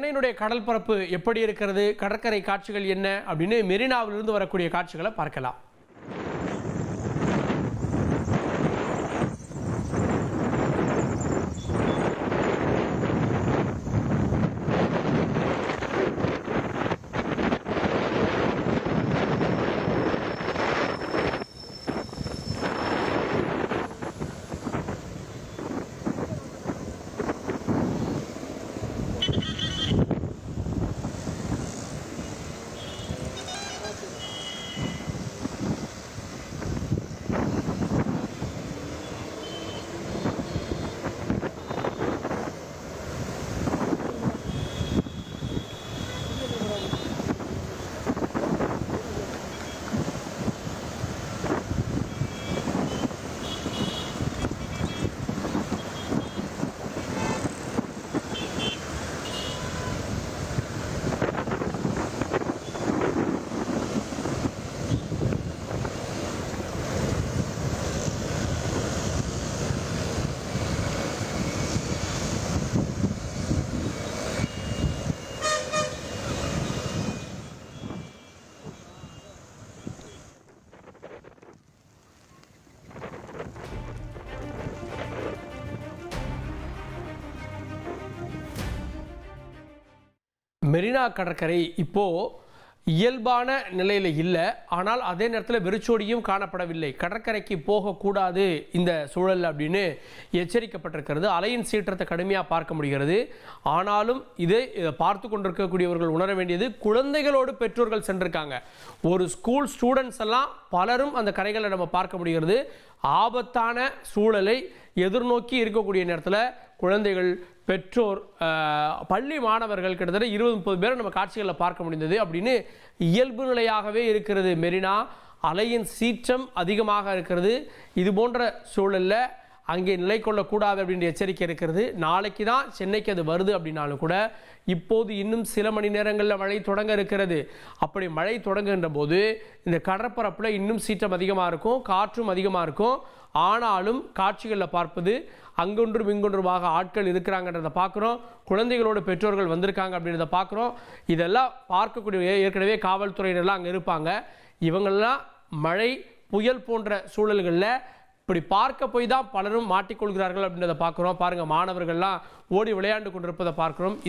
சென்னையினுடைய கடல் பரப்பு எப்படி இருக்கிறது, கடற்கரை காட்சிகள் என்ன அப்படின்னு மெரினாவிலிருந்து வரக்கூடிய காட்சிகளை பார்க்கலாம். மெரினா கடற்கரை இப்போது இயல்பான நிலையில் இல்லை, ஆனால் அதே நேரத்தில் வெறிச்சோடியும் காணப்படவில்லை. கடற்கரைக்கு போகக்கூடாது இந்த சூழல் அப்படின்னு எச்சரிக்கப்பட்டிருக்கிறது. அலையின் சீற்றத்தை கடுமையாக பார்க்க முடிகிறது. ஆனாலும் இதை பார்த்து கொண்டிருக்கக்கூடியவர்கள் உணர வேண்டியது, குழந்தைகளோடு பெற்றோர்கள் சென்றிருக்காங்க. ஒரு ஸ்கூல் ஸ்டூடெண்ட்ஸ் எல்லாம் பலரும் அந்த கரைகளை நம்ம பார்க்க முடிகிறது. ஆபத்தான சூழலை எதிர்நோக்கி இருக்கக்கூடிய நேரத்தில் குழந்தைகள், பெற்றோர், பள்ளி மாணவர்கள் கிட்டத்தட்ட 20-30 பேரை நம்ம காட்சிகளில் பார்க்க முடிந்தது. அப்படின்னு இயல்பு நிலையாகவே இருக்கிறது மெரினா. அலையின் சீற்றம் அதிகமாக இருக்கிறது. இது போன்ற சூழலில் அங்கே நிலை கொள்ளக்கூடாது அப்படின்ற எச்சரிக்கை இருக்கிறது. நாளைக்கு தான் சென்னைக்கு அது வருது அப்படின்னாலும் கூட இப்போது இன்னும் சில மணி நேரங்களில் மழை தொடங்க இருக்கிறது. அப்படி மழை தொடங்குகின்ற போது இந்த கடற்பரப்பில் இன்னும் சீற்றம் அதிகமாக இருக்கும், காற்றும் அதிகமாக இருக்கும். ஆனாலும் காட்சிகளில் பார்ப்பது அங்கொன்றும் இங்கொன்றுமாக ஆட்கள் இருக்கிறாங்கன்றதை பார்க்குறோம். குழந்தைகளோட பெற்றோர்கள் வந்திருக்காங்க அப்படின்றத பார்க்குறோம். இதெல்லாம் பார்க்கக்கூடிய ஏற்கனவே காவல்துறையினர்லாம் அங்கே இருப்பாங்க. இவங்கெல்லாம் மழை, புயல் போன்ற சூழல்களில் இப்படி பார்க்க போய் தான் பலரும் மாட்டிக்கொள்கிறார்கள் அப்படின்றத பார்க்குறோம். பாருங்கள், மாணவர்கள்லாம் ஓடி விளையாண்டு கொண்டிருப்பதை பார்க்குறோம். இது